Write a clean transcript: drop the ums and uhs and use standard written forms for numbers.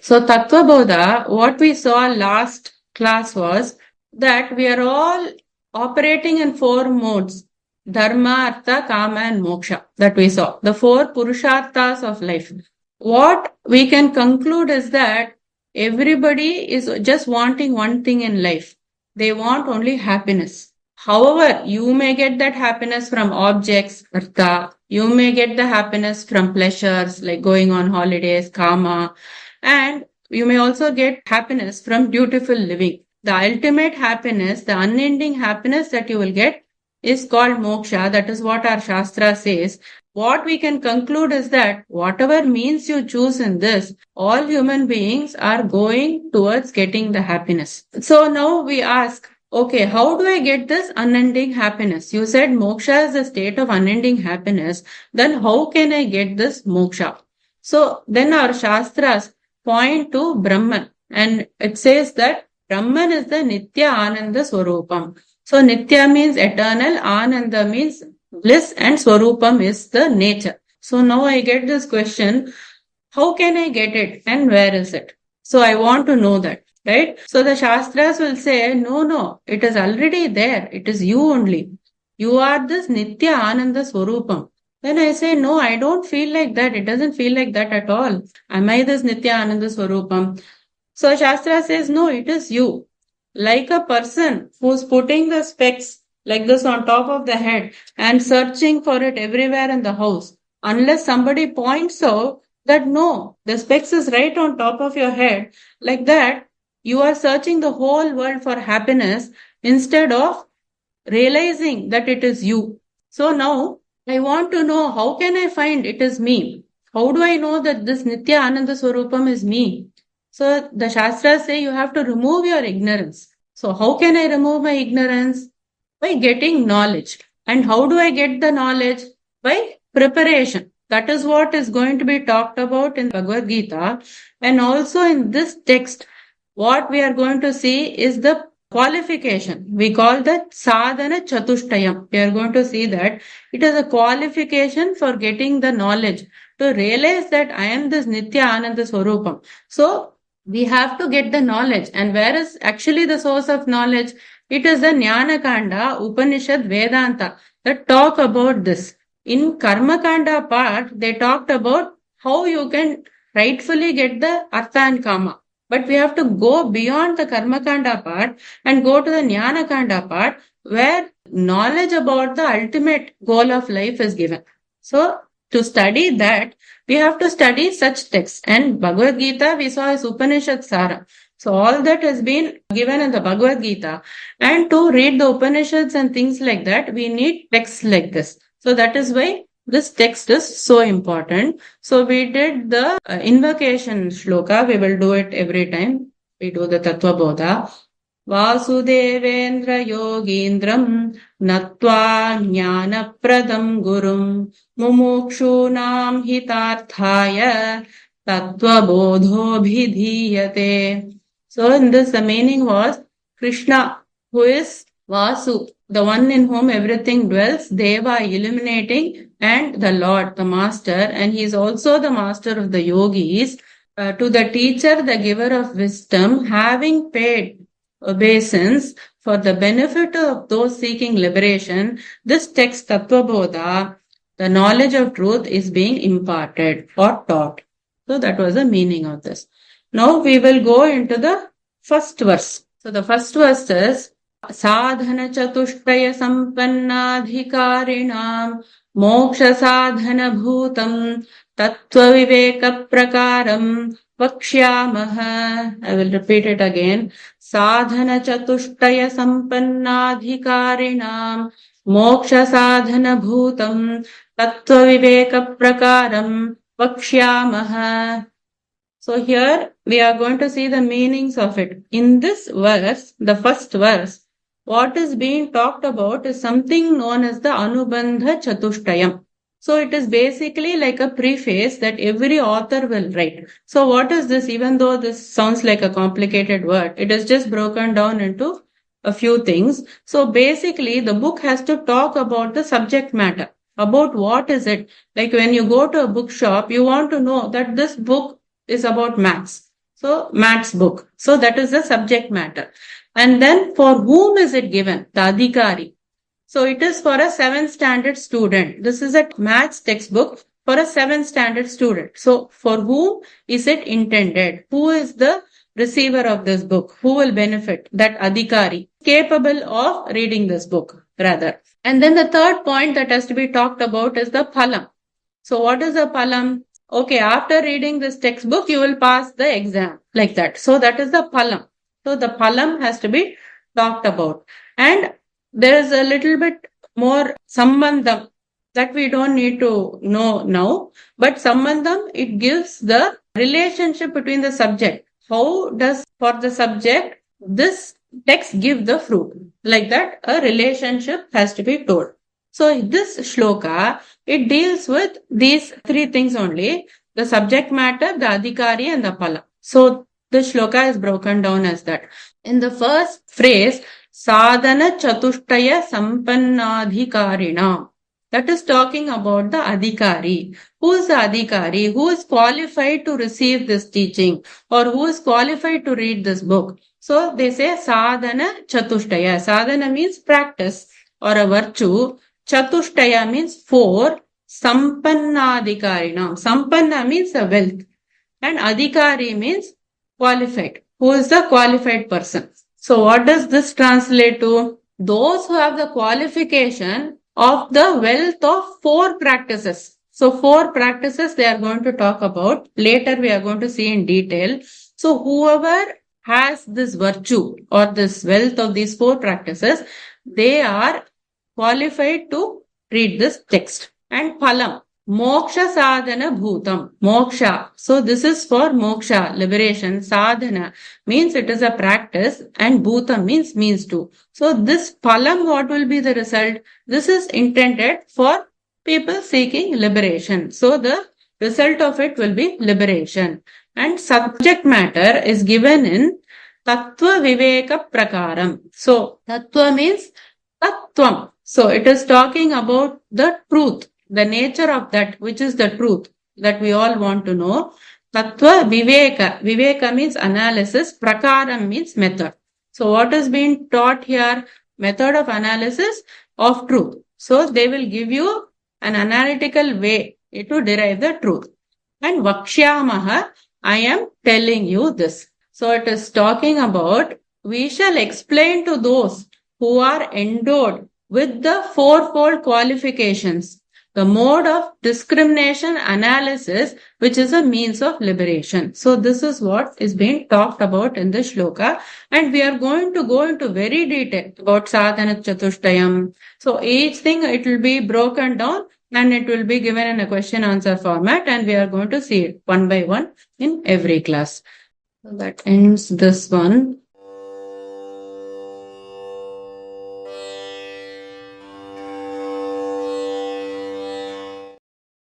So Tattva Bodha, what we saw last class was that we are all operating in 4 modes: dharma, artha, kama and moksha, that we saw. The 4 purusharthas of life. What we can conclude is that everybody is just wanting one thing in life. They want only happiness. However, you may get that happiness from objects, artha. You may get the happiness from pleasures like going on holidays, kama. And you may also get happiness from dutiful living. The ultimate happiness, the unending happiness that you will get is called moksha. That is what our Shastra says. What we can conclude is that whatever means you choose in this, all human beings are going towards getting the happiness. So now we ask, okay, how do I get this unending happiness? You said moksha is the state of unending happiness. Then how can I get this moksha? So then our Shastras point to Brahman, and it says that Brahman is the Nitya Ananda Swarupam. So Nitya means eternal, Ananda means bliss, and Swarupam is the nature. So now I get this question, how can I get it and where is it? So I want to know that, right? So the Shastras will say, no, it is already there. It is you only. You are this Nitya Ananda Swarupam. Then I say, no, I don't feel like that. It doesn't feel like that at all. Am I this Nitya Ananda Swarupam? So Shastra says, no, it is you. Like a person who's putting the specs like this on top of the head and searching for it everywhere in the house. Unless somebody points out that no, the specs is right on top of your head. Like that, you are searching the whole world for happiness instead of realizing that it is you. So now, I want to know, how can I find it is me? How do I know that this Nitya Ananda Swarupam is me? So the Shastras say you have to remove your ignorance. So how can I remove my ignorance? By getting knowledge. And how do I get the knowledge? By preparation. That is what is going to be talked about in Bhagavad Gita. And also in this text, what we are going to see is the qualification. We call that Sādhanacatuștayam. We are going to see that it is a qualification for getting the knowledge, to realize that I am this Nitya Ananda Swarupam. So we have to get the knowledge. And where is actually the source of knowledge? It is the Jnana Kanda, Upanishad, Vedanta that talk about this. In Karma Kanda part, they talked about how you can rightfully get the Artha and Kama. But we have to go beyond the Karma Kanda part and go to the Jnana Kanda part, where knowledge about the ultimate goal of life is given. So to study that, we have to study such texts. And Bhagavad Gita we saw is Upanishad Sara. So all that has been given in the Bhagavad Gita. And to read the Upanishads and things like that, we need texts like this. So that is why this text is so important. So we did the invocation shloka. We will do it every time we do the Tattva Bodha. Vasudevendra Yogindram Natva Jnana Pradam Gurum Mumukshunam Hitarthaya Tattva Bodho-bhidhiyate. So in this, the meaning was Krishna, who is Vasu, the one in whom everything dwells, Deva, illuminating, and the Lord, the Master, and he is also the Master of the Yogis. To the teacher, the giver of wisdom, having paid obeisance for the benefit of those seeking liberation, this text Tattva Bodha, the knowledge of truth, is being imparted or taught. So that was the meaning of this. Now we will go into the first verse. So the first verse is Sādhanacatuștayam-TATTVABODHA-SESSION mokṣasādhanabhūtam Tattvaviveka prakāram vakşyāmaḥ. I will repeat it again. Sādhanacatuștayam-TATTVABODHA-SESSION mokṣasādhanabhūtam Tattvaviveka prakāram vakşyāmaḥ. So here we are going to see the meanings of it. In this verse, the first verse, what is being talked about is something known as the Anubandha Chatuštayam. So it is basically like a preface that every author will write. So what is this? Even though this sounds like a complicated word, it is just broken down into a few things. So basically the book has to talk about the subject matter. About what is it? Like when you go to a bookshop, you want to know that this book is about maths. So maths book. So that is the subject matter. And then for whom is it given? The adhikari. So it is for a 7th standard student. This is a maths textbook for a 7th standard student. So for whom is it intended? Who is the receiver of this book? Who will benefit? That adhikari, capable of reading this book, rather. And then the third point that has to be talked about is the phalam. So what is the phalam? Okay, after reading this textbook, you will pass the exam, like that. So that is the phalam. So the phalam has to be talked about. And there is a little bit more sambandham that we don't need to know now. But sambandham, it gives the relationship between the subject. How does for the subject this text give the fruit? Like that, a relationship has to be told. So this shloka, it deals with these three things only: the subject matter, the adhikari, and the phala. So the shloka is broken down as that. In the first phrase, Sādhanacatuștayam-TATTVABODHA-SESSION, that is talking about the adhikari. Who is the adhikari? Who is qualified to receive this teaching? Or who is qualified to read this book? So they say Sādhanacatuștaya. Sadhana means practice or a virtue. Catuștaya means 4. Sampannādhikāriņām. Sampanna means a wealth. And adhikari means qualified. Who is the qualified person? So what does this translate to? Those who have the qualification of the wealth of 4 practices. So 4 practices they are going to talk about. Later we are going to see in detail. So whoever has this virtue or this wealth of these 4 practices, they are qualified to read this text. And phalam, mokṣasādhanabhūtam, moksha. So this is for moksha, liberation. Sadhana means it is a practice, and bhutam means to. So this phalam, what will be the result? This is intended for people seeking liberation. So the result of it will be liberation. And subject matter is given in Tattvaviveka prakāram. So tattva means tattvam. So it is talking about the truth, the nature of that which is the truth that we all want to know. Tattvaviveka. Viveka means analysis. Prakāram means method. So what is being taught here? Method of analysis of truth. So they will give you an analytical way to derive the truth. And vakşyāmaḥ, I am telling you this. So it is talking about we shall explain to those who are endowed with the 4-fold qualifications, the mode of discrimination analysis, which is a means of liberation. So this is what is being talked about in this shloka. And we are going to go into very detail about Sādhanacatuștayam. So each thing, it will be broken down and it will be given in a question answer format. And we are going to see it one by one in every class. So that ends this one.